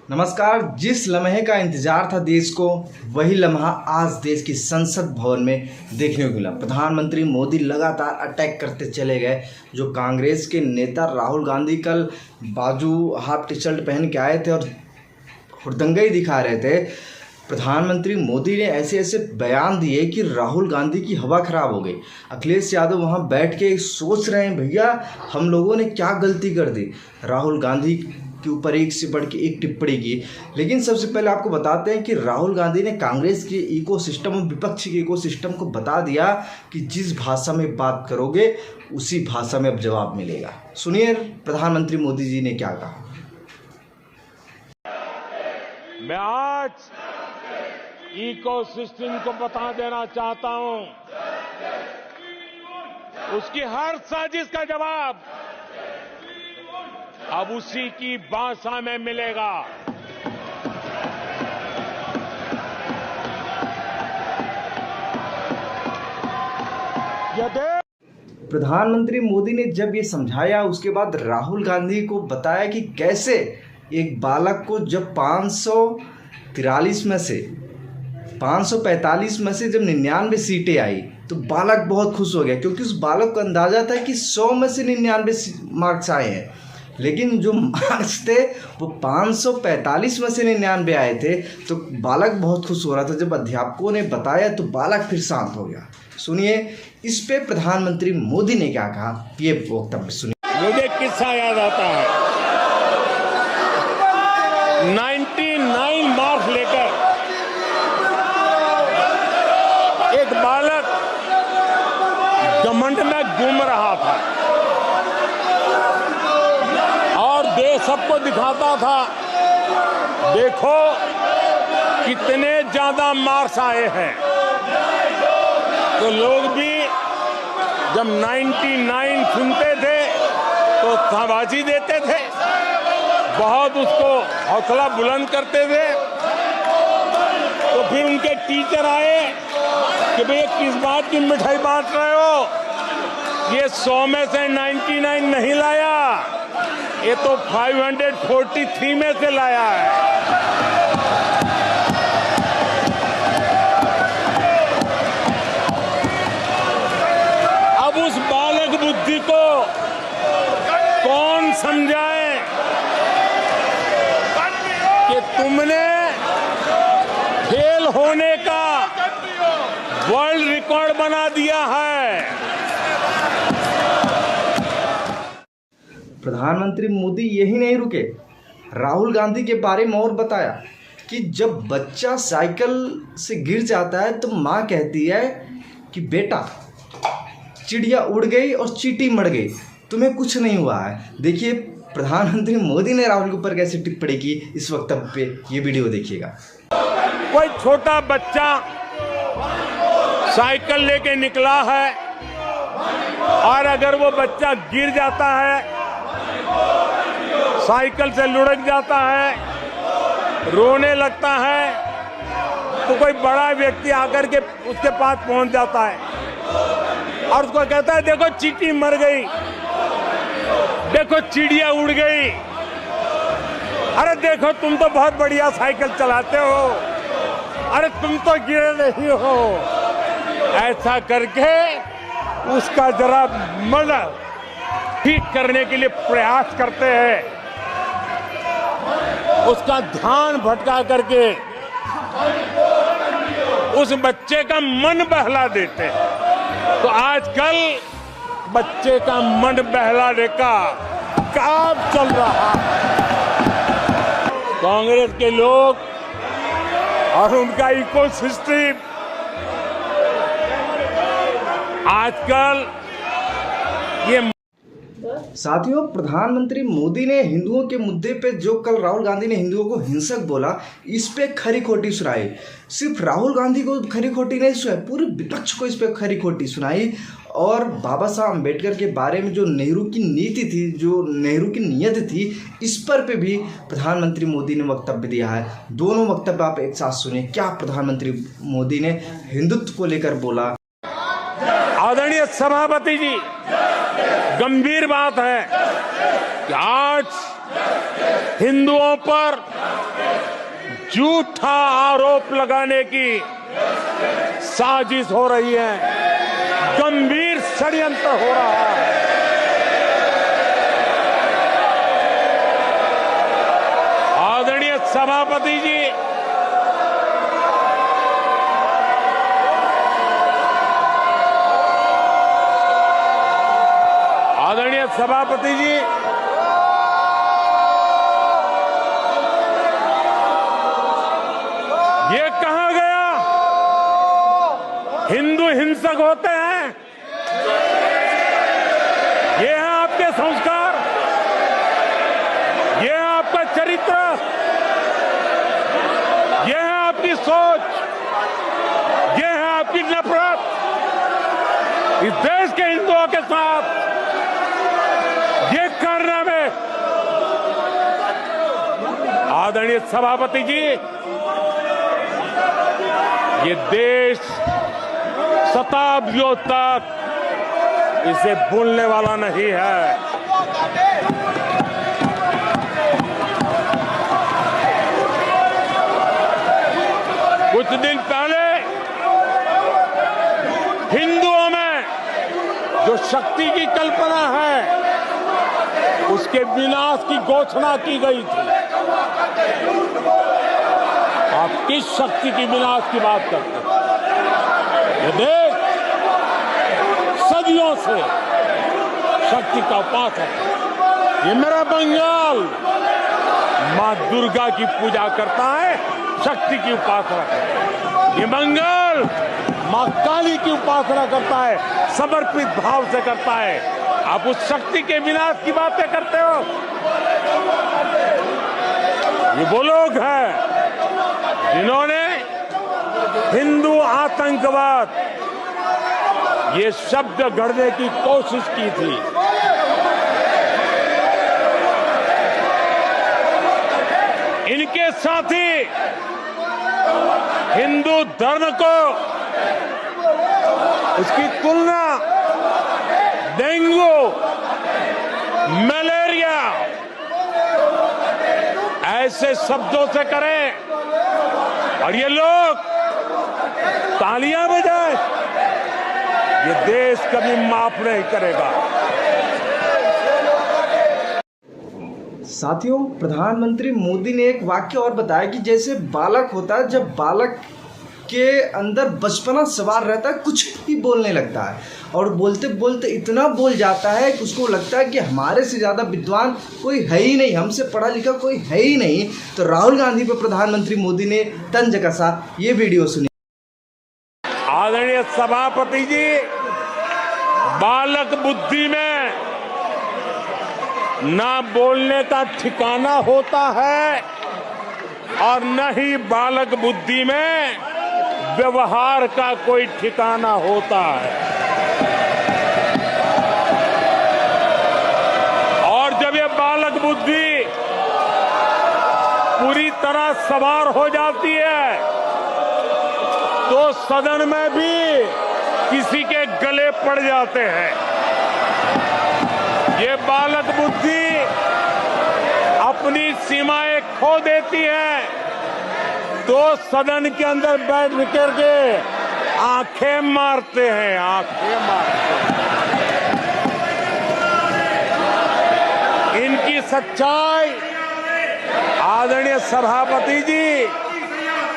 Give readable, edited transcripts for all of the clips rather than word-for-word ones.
नमस्कार। जिस लम्हे का इंतजार था देश को, वही लम्हा आज देश की संसद भवन में देखने को मिला। प्रधानमंत्री मोदी लगातार अटैक करते चले गए। जो कांग्रेस के नेता राहुल गांधी कल बाजू हाफ टी शर्ट पहन के आए थे और हुड़दंगई दिखा रहे थे, प्रधानमंत्री मोदी ने ऐसे ऐसे बयान दिए कि राहुल गांधी की हवा खराब हो गई। अखिलेश यादव वहां बैठ के सोच रहे हैं, भैया हम लोगों ने क्या गलती कर दी। राहुल गांधी के ऊपर एक से बढ़ के एक टिप्पणी की। लेकिन सबसे पहले आपको बताते हैं कि राहुल गांधी ने कांग्रेस के इकोसिस्टम और विपक्ष के इकोसिस्टम को बता दिया कि जिस भाषा में बात करोगे उसी भाषा में अब जवाब मिलेगा। सुनिए प्रधानमंत्री मोदी जी ने क्या कहा। मैं आज इकोसिस्टम को बता देना चाहता हूं, उसकी हर साजिश का जवाब अब उसी की भाषा में मिलेगा। प्रधानमंत्री मोदी ने जब ये समझाया, उसके बाद राहुल गांधी को बताया कि कैसे एक बालक को जब 543 में से 545 में से जब 99 सीटें आई तो बालक बहुत खुश हो गया, क्योंकि उस बालक को अंदाजा था कि 100 में से 99 मार्क्स आए हैं। लेकिन जो मार्क्स थे वो 545 में से 99 आए थे, तो बालक बहुत खुश हो रहा था। जब अध्यापकों ने बताया तो बालक फिर शांत हो गया। सुनिए इस पे प्रधानमंत्री मोदी ने क्या कहा, ये वक्तव्य सुनिए। मुझे किस्सा याद आता है, 99 मार्क्स लेकर एक बालक घमंड में घूम रहा था और देश सबको दिखाता था, देखो कितने ज्यादा मार्क्स आए हैं। तो लोग भी जब 99 सुनते थे तो शाबाशी देते थे, बहुत उसको हौसला बुलंद करते थे। तो फिर उनके टीचर आए कि भैया किस बात की मिठाई बांट रहे हो, ये 100 में से 99 नहीं लाया, ये तो 543 में से लाया है। अब उस बालक बुद्धि को कौन समझाए कि तुमने फेल होने का वर्ल्ड रिकॉर्ड बना दिया है। प्रधानमंत्री मोदी यही नहीं रुके, राहुल गांधी के बारे में और बताया कि जब बच्चा साइकिल से गिर जाता है तो माँ कहती है कि बेटा चिड़िया उड़ गई और चींटी मर गई, तुम्हें कुछ नहीं हुआ है। देखिए प्रधानमंत्री मोदी ने राहुल के ऊपर कैसे टिप्पणी की इस वक्तव्य पे, ये वीडियो देखिएगा। कोई छोटा बच्चा साइकिल लेके निकला है और अगर वो बच्चा गिर जाता है, साइकिल से लुढ़क जाता है, रोने लगता है, तो कोई बड़ा व्यक्ति आकर के उसके पास पहुंच जाता है और उसको कहता है देखो चींटी मर गई, देखो चिड़िया उड़ गई, अरे देखो तुम तो बहुत बढ़िया साइकिल चलाते हो, अरे तुम तो गिरे नहीं हो। ऐसा करके उसका जरा मन ठीक करने के लिए प्रयास करते हैं, उसका ध्यान भटका करके उस बच्चे का मन बहला देते हैं। तो आजकल बच्चे का मन बहलाने का काम चल रहा है। कांग्रेस के लोग और उनका इकोसिस्टम आजकल ये। साथियों प्रधानमंत्री मोदी ने हिंदुओं के मुद्दे पे जो कल राहुल गांधी ने हिंदुओं को हिंसक बोला, इस पे खरी खोटी सुनाई। सिर्फ राहुल गांधी को खरी खोटी नहीं सुनाई, पूरे विपक्ष को इस पे खरी खोटी सुनाई। और बाबा साहब अम्बेडकर के बारे में जो नेहरू की नीति थी, जो नेहरू की नीयत थी, इस पर पे भी प्रधानमंत्री मोदी ने वक्तव्य दिया है। दोनों वक्तव्य आप एक साथ सुनिए, क्या प्रधानमंत्री मोदी ने हिंदुत्व को लेकर बोला। आदरणीय सभापति जी, गंभीर बात है कि आज हिंदुओं पर झूठा आरोप लगाने की साजिश हो रही है, गंभीर षड्यंत्र हो रहा है। आदरणीय सभापति जी, आदरणीय सभापति जी, ये कहा गया हिंदू हिंसक होते हैं? ये है आपके संस्कार, ये है आपका चरित्र, ये है आपकी सोच, ये है आपकी नफरत इस देश के हिंदुओं के साथ। ये करने में आदरणीय सभापति जी, ये देश शताब्दियों तक इसे भूलने वाला नहीं है। कुछ दिन पहले हिंदुओं में जो शक्ति की कल्पना है, उसके विनाश की घोषणा की गई थी। आप किस शक्ति की विनाश की बात करते हैं? ये देश सदियों से शक्ति का उपासक है। ये मेरा बंगाल मां दुर्गा की पूजा करता है, शक्ति की उपासना करता है। ये बंगाल मां काली की उपासना करता है, समर्पित भाव से करता है। आप उस शक्ति के विनाश की बातें करते हो। ये वो लोग हैं जिन्होंने हिंदू आतंकवाद ये शब्द गढ़ने की कोशिश की थी। इनके साथी हिंदू धर्म को उसकी तुलना डेंगू, मलेरिया ऐसे शब्दों से करें और ये लोग तालियां बजाएं, ये देश कभी माफ नहीं करेगा। साथियों, प्रधानमंत्री मोदी ने एक वाक्य और बताया कि जैसे बालक होता है, जब बालक के अंदर बचपना सवार रहता है, कुछ भी बोलने लगता है और बोलते बोलते इतना बोल जाता है कि उसको लगता है कि हमारे से ज़्यादा विद्वान कोई है ही नहीं, हमसे पढ़ा लिखा कोई है ही नहीं। तो राहुल गांधी पर प्रधानमंत्री मोदी ने तंज कसा। ये वीडियो सुनिए। आदरणीय सभापति जी, बालक बुद्धि में ना बोलने का ठिकाना होता है और न ही बालक बुद्धि में व्यवहार का कोई ठिकाना होता है। और जब ये बालक बुद्धि पूरी तरह सवार हो जाती है तो सदन में भी किसी के गले पड़ जाते हैं। ये बालक बुद्धि अपनी सीमाएं खो देती है तो सदन के अंदर बैठ करके आंखें मारते हैं, आंखें मारते हैं। इनकी सच्चाई आदरणीय सभापति जी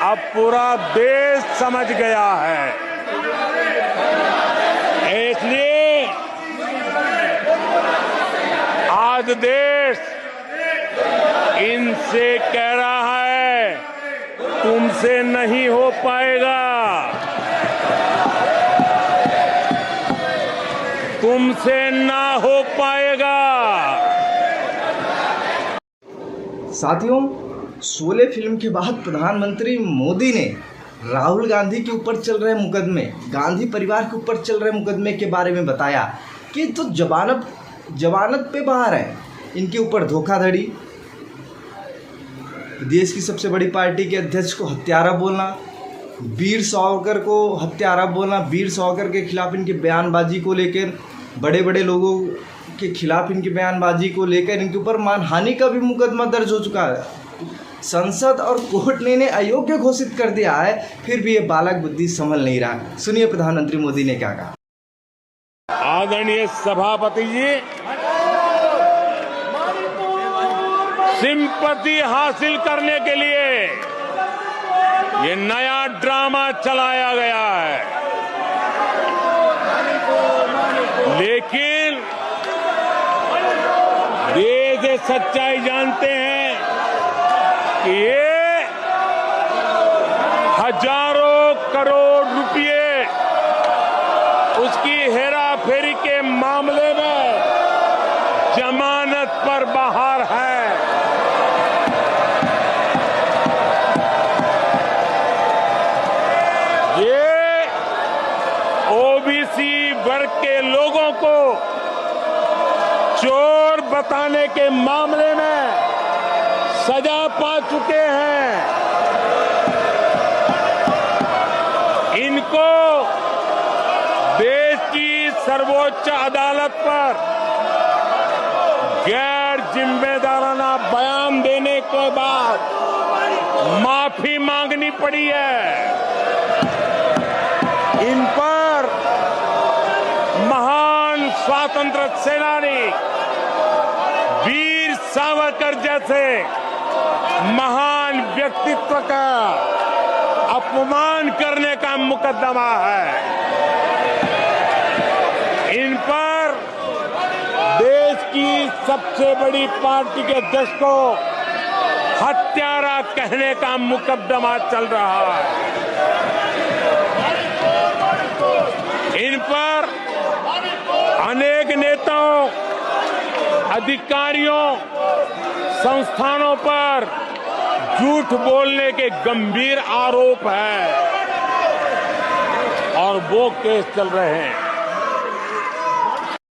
अब पूरा देश समझ गया है। इसलिए आज देश इनसे कह रहा है, तुमसे नहीं हो पाएगा, तुमसे ना हो पाएगा। साथियों, शोले फिल्म के बाद प्रधानमंत्री मोदी ने राहुल गांधी के ऊपर चल रहे मुकदमे, गांधी परिवार के ऊपर चल रहे मुकदमे के बारे में बताया कि तो जमानत पे बाहर है, इनके ऊपर धोखाधड़ी, देश की सबसे बड़ी पार्टी के अध्यक्ष को हत्यारा बोलना, वीर सावरकर को हत्यारा बोलना, वीर सावरकर के खिलाफ इनकी बयानबाजी को लेकर बड़े बड़े लोगों के खिलाफ इनकी बयानबाजी को लेकर इनके ऊपर मानहानि का भी मुकदमा दर्ज हो चुका है। संसद और कोर्ट ने इन्हें अयोग्य घोषित कर दिया है, फिर भी ये बालक बुद्धि संभल नहीं रहा। सुनिए प्रधानमंत्री मोदी ने क्या कहा। आदरणीय सभापति जी, सिंपैथी हासिल करने के लिए ये नया ड्रामा चलाया गया है, लेकिन ये सच्चाई जानते हैं कि ये हजारों करोड़ रुपए उसकी हेराफेरी के मामले में जमानत पर बाहर है। ये ओबीसी वर्ग के लोगों को चोर बताने के मामले में सजा पा चुके हैं। इनको देश की सर्वोच्च अदालत पर गैर जिम्मेदाराना बयान देने के बाद माफी मांगनी पड़ी है। इन पर महान स्वातंत्र सेनानी वीर सावरकर जैसे महान व्यक्तित्व का अपमान करने का मुकदमा है। इन पर देश की सबसे बड़ी पार्टी के अध्यक्ष को हत्यारा कहने का मुकदमा चल रहा है। इन पर अनेक नेताओं, अधिकारियों, संस्थानों पर झूठ बोलने के गंभीर आरोप हैं और वो केस चल रहे हैं।